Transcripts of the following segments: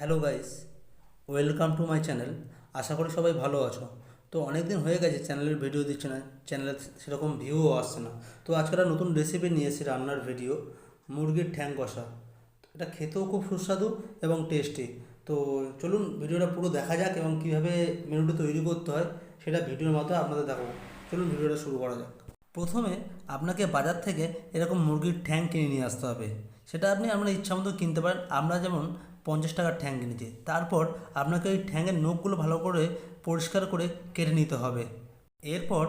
Hello guys, welcome to my channel. আশা করি সবাই ভালো আছো। তো অনেক দিন হয়ে গেছে চ্যানেলের ভিডিও দিচ্ছে না, চ্যানেলে সেরকম ভিউও আসছে না। তো আজকে একটা নতুন রেসিপি নিয়ে এসেছি, রান্নার ভিডিও। মুরগির ঠ্যাং কষা। এটা খেতেও খুব সুস্বাদু এবং টেস্টি। তো চলুন ভিডিওটা পুরো দেখা যাক এবং কীভাবে মেনুটা তৈরি করতে হয় সেটা ভিডিওর মাধ্যমে আপনাদের দেখাবো। চলুন ভিডিওটা শুরু করা যাক। প্রথমে আপনাকে বাজার থেকে এরকম মুরগির ঠ্যাং কিনে নিয়ে আসতে হবে। সেটা আপনি আপনার ইচ্ছা মতো কিনতে পারেন। আমরা যেমন 50 টাকার ঠ্যাং কিনেছি। তারপর আপনাকে ওই ঠ্যাঙের নখগুলো ভালো করে পরিষ্কার করে কেটে নিতে হবে। এরপর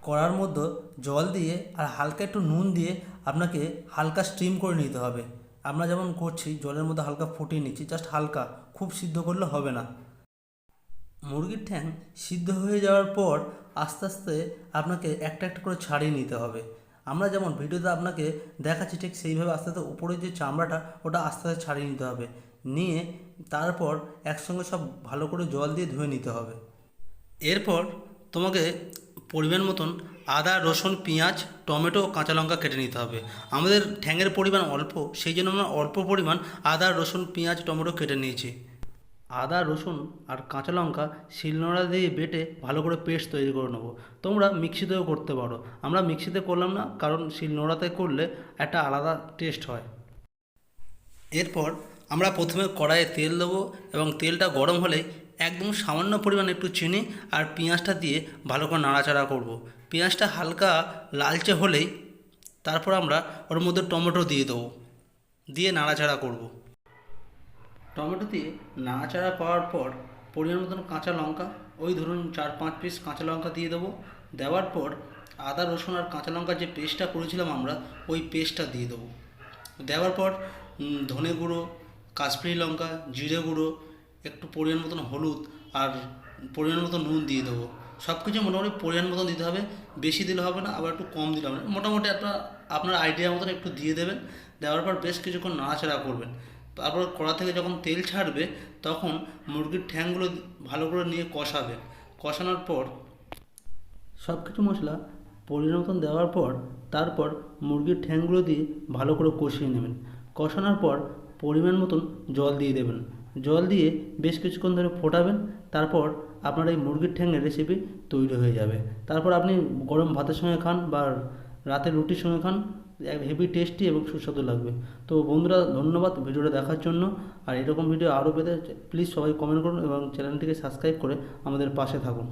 কড়ার মধ্যে জল দিয়ে আর হালকা একটু নুন দিয়ে আপনাকে হালকা স্টিম করে নিতে হবে। আমরা যেমন করছি, জলের মধ্যে হালকা ফুটিয়ে নিচ্ছি, জাস্ট হালকা, খুব সিদ্ধ করলে হবে না। মুরগির ঠ্যাং সিদ্ধ হয়ে যাওয়ার পর আস্তে আস্তে আপনাকে একটা একটা করে ছাড়িয়ে নিতে হবে। আমরা যেমন ভিডিওতে আপনাকে দেখাচ্ছি ঠিক সেইভাবে আস্তে আস্তে উপরের যে চামড়াটা ওটা আস্তে আস্তে ছাড়িয়ে নিতে হবে। নিয়ে তারপর একসঙ্গে সব ভালো করে জল দিয়ে ধুয়ে নিতে হবে। এরপর তোমাকে পরিমাণ মতন আদা, রসুন, পেঁয়াজ, টমেটো, কাঁচা লঙ্কা কেটে নিতে হবে। আমাদের ঠ্যাঙের পরিমাণ অল্প, সেই জন্য আমরা অল্প পরিমাণ আদা, রসুন, পেঁয়াজ, টমেটো কেটে নিয়েছি। আদা, রসুন আর কাঁচা লঙ্কা শিলনোড়া দিয়ে বেটে ভালো করে পেস্ট তৈরি করে নেবো। তোমরা মিক্সিতেও করতে পারো। আমরা মিক্সিতে করলাম না, কারণ শিলনোড়াতে করলে একটা আলাদা টেস্ট হয়। এরপর আমরা প্রথমে কড়াইয়ে তেল দেবো এবং তেলটা গরম হলে একদম সামান্য পরিমাণে একটু চিনি আর পেঁয়াজটা দিয়ে ভালো করে নাড়াচাড়া করব। পেঁয়াজটা হালকা লালচে হলেই তারপর আমরা ওর মধ্যে টমেটো দিয়ে দেবো, দিয়ে নাড়াচাড়া করব। টমেটো দিয়ে নাড়াচাড়া পাওয়ার পর পরিমাণ মতন কাঁচা লঙ্কা, ওই ধরুন 4-5 পিস কাঁচা লঙ্কা দিয়ে দেবো। দেওয়ার পর আদা, রসুন আর কাঁচা লঙ্কার যে পেস্টটা করেছিলাম আমরা, ওই পেস্টটা দিয়ে দেবো। দেওয়ার পর ধনে গুঁড়ো, কাশ্মীরি লঙ্কা, জিরে গুঁড়ো, একটু পরিমাণ মতন হলুদ আর পরিমাণ মতো নুন দিয়ে দেবো। সব কিছু মোটামুটি পরিমাণ মতন দিতে হবে, বেশি দিলে হবে না, আবার একটু কম দিলে হবে না। মোটামুটি একটা আপনার আইডিয়া মতন একটু দিয়ে দেবেন। দেওয়ার পর বেশ কিছুক্ষণ নাড়াচাড়া করবেন। তারপর কড়া থেকে যখন তেল ছাড়বে তখন মুরগির ঠ্যাংগুলো ভালো করে নিয়ে কষাবেন। কষানোর পর সব কিছু মশলা পরিমাণ মতন দেওয়ার পর তারপর মুরগির ঠ্যাংগুলো দিয়ে ভালো করে কষিয়ে নেবেন। কষানোর পর পরিমাণ মতন জল দিয়ে দেবেন। জল দিয়ে বেশ কিছুক্ষণ ধরে ফোটাবেন। তারপর আপনার এই মুরগির ঠ্যাংয়ের রেসিপি তৈরি হয়ে যাবে। তারপর আপনি গরম ভাতের সঙ্গে খান বা রাতের রুটির সঙ্গে খান, হেভি টেস্টি এবং সুস্বাদু লাগবে। তো বন্ধুরা, ধন্যবাদ ভিডিওটা দেখার জন্য। আর এরকম ভিডিও আরও পেতে প্লিজ সবাই কমেন্ট করুন এবং চ্যানেলটিকে সাবস্ক্রাইব করে আমাদের পাশে থাকুন।